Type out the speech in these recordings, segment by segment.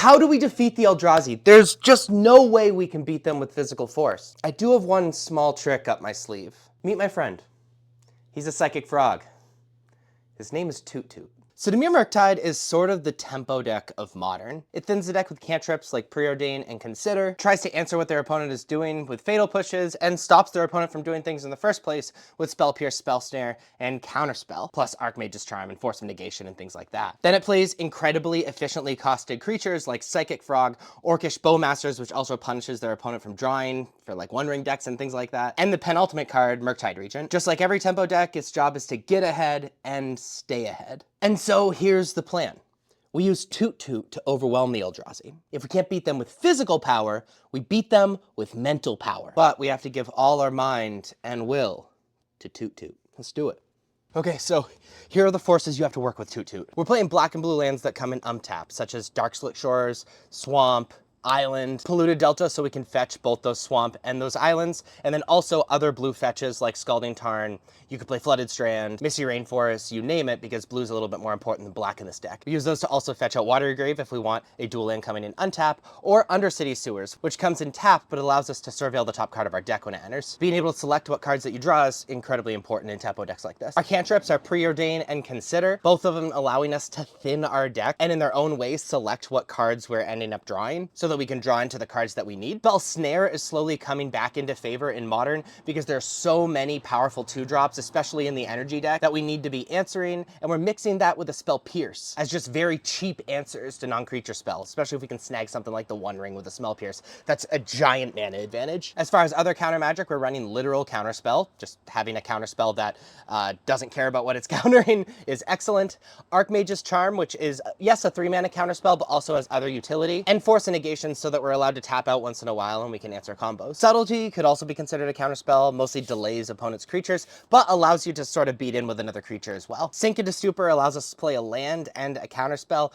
how do we defeat the Eldrazi? There's just no way we can beat them with physical force. I do have one small trick up my sleeve. Meet my friend. He's a psychic frog. His name is Toot Toot. So Dimir Murktide is sort of the tempo deck of Modern. It thins the deck with cantrips like Preordain and Consider, tries to answer what their opponent is doing with fatal pushes, and stops their opponent from doing things in the first place with Spell Pierce, Spell Snare, and Counterspell, plus Archmage's Charm and Force of Negation and things like that. Then it plays incredibly efficiently costed creatures like Psychic Frog, Orcish Bowmasters, which also punishes their opponent from drawing for like One Ring decks and things like that, and the penultimate card, Murktide Regent. Just like every tempo deck, its job is to get ahead and stay ahead. And so here's the plan. We use Toot Toot to overwhelm the Eldrazi. If we can't beat them with physical power, we beat them with mental power. But we have to give all our mind and will to Toot Toot. Let's do it. Okay, so here are the forces you have to work with Toot Toot. We're playing black and blue lands that come in untap, such as Darkslit Shores, Swamp, Island, Polluted Delta, so we can fetch both those swamp and those islands, and then also other blue fetches like Scalding Tarn. You could play Flooded Strand, Misty Rainforest, you name it, because blue's a little bit more important than black in this deck. We use those to also fetch out Watery Grave if we want a dual land coming in untap, or Undercity Sewers, which comes in tap but allows us to surveil the top card of our deck when it enters. Being able to select what cards that you draw is incredibly important in tempo decks like this. Our cantrips are Preordain and Consider, both of them allowing us to thin our deck and in their own ways select what cards we're ending up drawing so that we can draw into the cards that we need. Spell Snare is slowly coming back into favor in Modern because there's so many powerful 2-drops, especially in the energy deck, that we need to be answering, and we're mixing that with a Spell Pierce as just very cheap answers to non-creature spells, especially if we can snag something like the One Ring with a Spell Pierce. That's a giant mana advantage. As far as other counter magic, we're running literal counterspell. Just having a counterspell that doesn't care about what it's countering is excellent. Archmage's Charm, which is, yes, a 3-mana counterspell, but also has other utility, and Force of Negation so that we're allowed to tap out once in a while and we can answer combos. Subtlety could also be considered a counterspell, mostly delays opponent's creatures, but allows you to sort of beat in with another creature as well. Sink into Stupor allows us to play a land and a counterspell.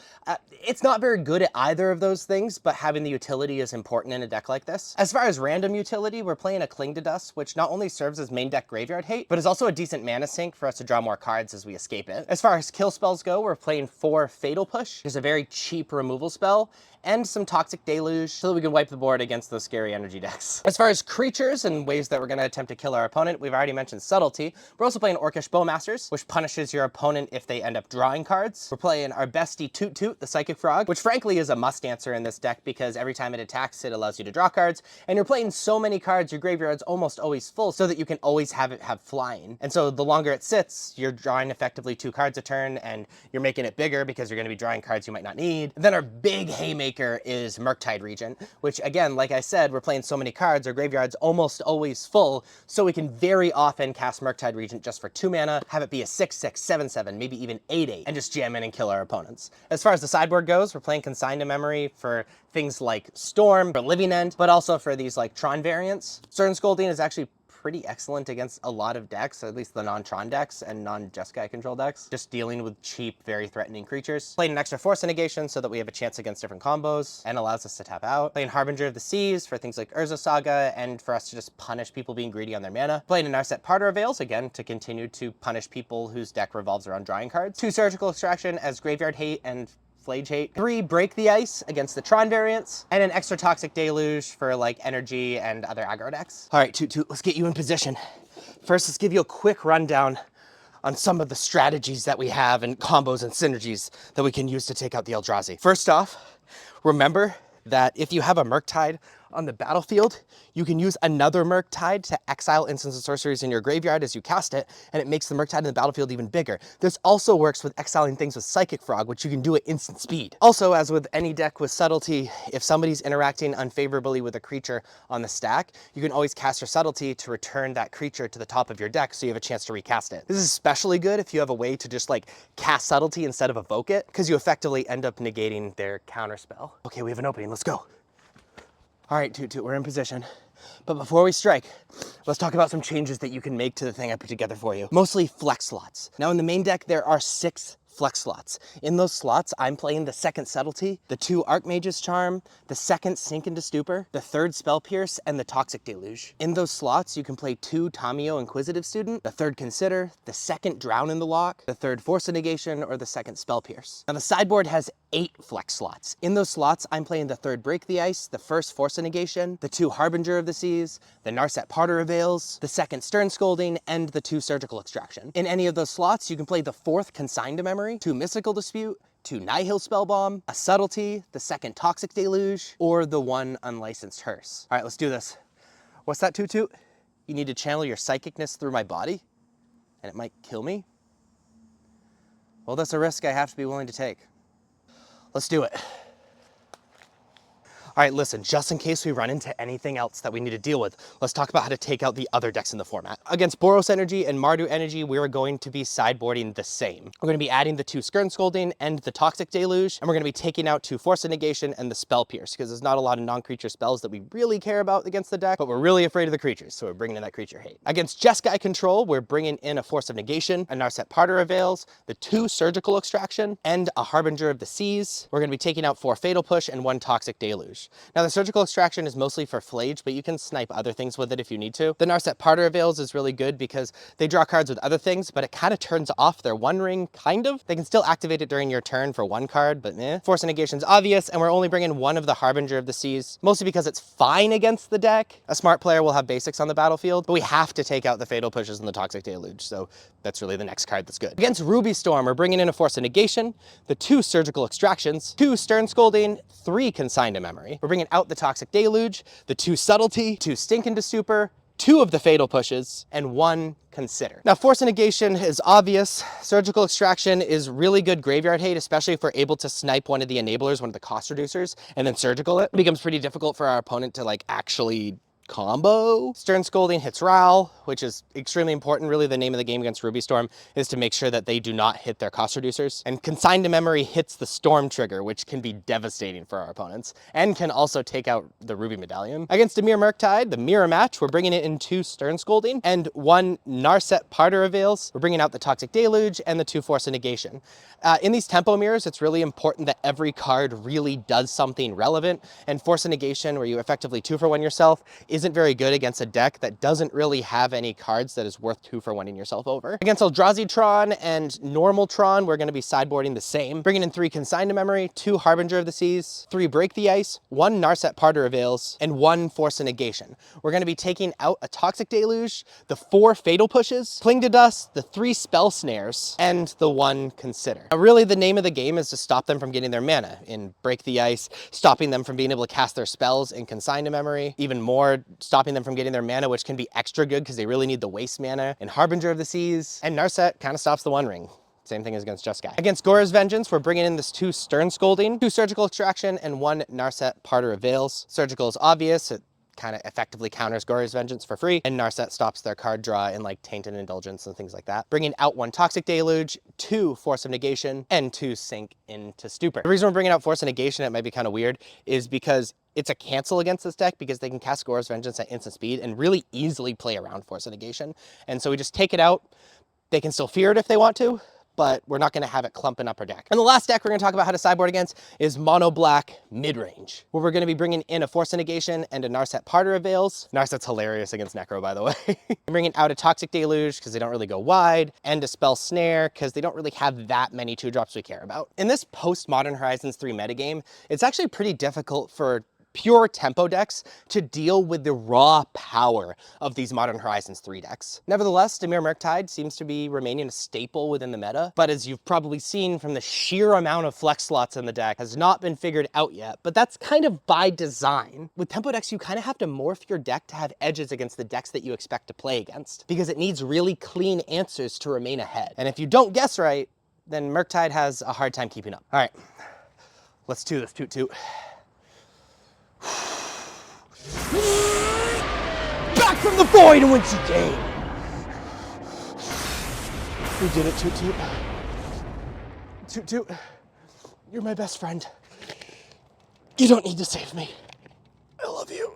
It's not very good at either of those things, but having the utility is important in a deck like this. As far as random utility, we're playing a Cling to Dust, which not only serves as main deck graveyard hate, but is also a decent mana sink for us to draw more cards as we escape it. As far as kill spells go, we're playing 4 Fatal Push. It's a very cheap removal spell, and some Toxic Deluge so that we can wipe the board against those scary energy decks. As far as creatures and ways that we're going to attempt to kill our opponent, we've already mentioned Subtlety. We're also playing Orcish Bowmasters, which punishes your opponent if they end up drawing cards. We're playing our bestie Toot Toot, the Psychic Frog, which frankly is a must answer in this deck because every time it attacks, it allows you to draw cards, and you're playing so many cards, your graveyard's almost always full so that you can always have it have flying. And so the longer it sits, you're drawing effectively 2 cards a turn, and you're making it bigger because you're going to be drawing cards you might not need. And then our big haymaker is Murktide Regent, which again, like I said, we're playing so many cards, our graveyard's almost always full, so we can very often cast Murktide Regent just for 2 mana, have it be a 6/6, 7/7, maybe even 8/8, and just jam in and kill our opponents. As far as the sideboard goes, we're playing Consign to Memory for things like Storm, for Living End, but also for these like Tron variants. Stern Scolding is actually pretty excellent against a lot of decks, at least the non-Tron decks and non-Jeskai control decks, just dealing with cheap, very threatening creatures. Playing an extra Force of Negation so that we have a chance against different combos and allows us to tap out. Playing Harbinger of the Seas for things like Urza Saga and for us to just punish people being greedy on their mana. Playing an Narset Parter of Veils, again, to continue to punish people whose deck revolves around drawing cards. 2 Surgical Extraction as Graveyard Hate and Flage Hate. 3 Break the Ice against the Tron variants, and an extra Toxic Deluge for like energy and other aggro decks. All right, Toot Toot, let's get you in position. First, let's give you a quick rundown on some of the strategies that we have and combos and synergies that we can use to take out the Eldrazi. First off, remember that if you have a Murktide on the battlefield, you can use another Murktide to exile instants and sorceries in your graveyard as you cast it, and it makes the Murktide in the battlefield even bigger. This also works with exiling things with Psychic Frog, which you can do at instant speed. Also, as with any deck with Subtlety, if somebody's interacting unfavorably with a creature on the stack, you can always cast your Subtlety to return that creature to the top of your deck so you have a chance to recast it. This is especially good if you have a way to just like cast Subtlety instead of evoke it, because you effectively end up negating their counterspell. Okay, we have an opening, let's go. All right, Toot Toot, we're in position. But before we strike, let's talk about some changes that you can make to the thing I put together for you. Mostly flex slots. Now in the main deck, there are 6 flex slots. In those slots, I'm playing the 2nd Subtlety, the 2 Archmage's Charm, the 2nd Sink into Stupor, the 3rd Spell Pierce, and the Toxic Deluge. In those slots, you can play 2 Tamiyo Inquisitive Student, the 3rd Consider, the 2nd Drown in the Lock, the 3rd Force of Negation, or the 2nd Spell Pierce. Now the sideboard has 8 flex slots. In those slots, I'm playing the 3rd Break the Ice, the 1st Force of Negation, the 2 Harbinger of the Seas, the Narset Parter of Veils, the 2nd Stern Scolding, and the 2 Surgical Extraction. In any of those slots, you can play the 4th Consign to Memory, 2 Mystical Dispute, 2 Nihil Spellbomb, a Subtlety, the 2nd Toxic Deluge, or the 1 Unlicensed Hearse. All right, let's do this. What's that, Toot Toot? You need to channel your psychicness through my body, and it might kill me? Well, that's a risk I have to be willing to take. Let's do it. All right, listen, just in case we run into anything else that we need to deal with, let's talk about how to take out the other decks in the format. Against Boros Energy and Mardu Energy, we're going to be sideboarding the same. We're going to be adding the 2 Skern Scolding and the Toxic Deluge, and we're going to be taking out 2 Force of Negation and the Spell Pierce, because there's not a lot of non-creature spells that we really care about against the deck, but we're really afraid of the creatures, so we're bringing in that creature hate. Against Jeskai Control, we're bringing in a Force of Negation, a Narset Parter of Veils, the 2 Surgical Extraction, and a Harbinger of the Seas. We're going to be taking out 4 Fatal Push and 1 Toxic Deluge. Now, the Surgical Extraction is mostly for Flage, but you can snipe other things with it if you need to. The Narset Parter of Veils is really good because they draw cards with other things, but it kind of turns off their One Ring, kind of. They can still activate it during your turn for 1 card, but eh. Force of Negation's obvious, and we're only bringing 1 of the Harbinger of the Seas, mostly because it's fine against the deck. A smart player will have basics on the battlefield, but we have to take out the Fatal Pushes and the Toxic Deluge, so that's really the next card that's good. Against Ruby Storm, we're bringing in a Force of Negation, the 2 Surgical Extractions, 2 Stern Scolding, 3 Consign to Memory. We're bringing out the Toxic Deluge, the 2 Subtlety, 2 Stink into Stupor, 2 of the Fatal Pushes, and 1 Consider. Now, Force of Negation is obvious. Surgical Extraction is really good graveyard hate, especially if we're able to snipe one of the enablers, one of the cost reducers, and then surgical it. It becomes pretty difficult for our opponent to like actually combo. Stern Scolding hits Ral, which is extremely important. Really, the name of the game against Ruby Storm is to make sure that they do not hit their cost reducers. And Consign to Memory hits the Storm trigger, which can be devastating for our opponents, and can also take out the Ruby Medallion. Against Dimir Murktide, the mirror match, we're bringing it in 2 Stern Scolding and 1 Narset Parter of Veils. We're bringing out the Toxic Deluge and the 2 Force of Negation. In these tempo mirrors, it's really important that every card really does something relevant, and Force of Negation, where you effectively 2-for-1 yourself, isn't very good against a deck that doesn't really have any cards that is worth 2-for-1ing yourself over. Against Eldrazi Tron and normal Tron, we're going to be sideboarding the same, bringing in 3 Consign to Memory, 2 Harbinger of the Seas, 3 Break the Ice, 1 Narset Parter of Veils, and 1 Force of Negation. We're going to be taking out a Toxic Deluge, the 4 Fatal Pushes, Cling to Dust, the 3 Spell Snares, and the 1 Consider. Now, really, the name of the game is to stop them from getting their mana. In Break the Ice, stopping them from being able to cast their spells in Consign to Memory, even more stopping them from getting their mana, which can be extra good because they really need the waste mana, in Harbinger of the Seas, and Narset kind of stops the One Ring. Same thing as against Jeskai. Against Gora's Vengeance, we're bringing in this 2 Stern Scolding, 2 Surgical Extraction, and 1 Narset Parter of Veils. Surgical is obvious. It kind of effectively counters Gora's Vengeance for free, and Narset stops their card draw in like Tainted Indulgence and things like that. Bringing out 1 Toxic Deluge, 2 Force of Negation, and 2 Sink into Stupor. The reason we're bringing out Force of Negation, it might be kind of weird, is because it's a cancel against this deck because they can cast Gora's Vengeance at instant speed and really easily play around Force of Negation. And so we just take it out. They can still fear it if they want to, but we're not going to have it clumping up our deck. And the last deck we're going to talk about how to sideboard against is Mono Black Midrange, where we're going to be bringing in a Force of Negation and a Narset Parter of Veils. Narset's hilarious against Necro, by the way. I'm bringing out a Toxic Deluge because they don't really go wide, and a Spell Snare because they don't really have that many 2-drops we care about. In this post-Modern Horizons 3 metagame, it's actually pretty difficult for pure tempo decks to deal with the raw power of these Modern Horizons 3 decks. Nevertheless, Dimir Murktide seems to be remaining a staple within the meta, but as you've probably seen from the sheer amount of flex slots in the deck, has not been figured out yet, but that's kind of by design. With tempo decks, you kind of have to morph your deck to have edges against the decks that you expect to play against, because it needs really clean answers to remain ahead. And if you don't guess right, then Murktide has a hard time keeping up. All right, let's do this, Toot Toot. Back from the void in which you came. We did it, Toot Toot. Toot Toot, you're my best friend. You don't need to save me. I love you.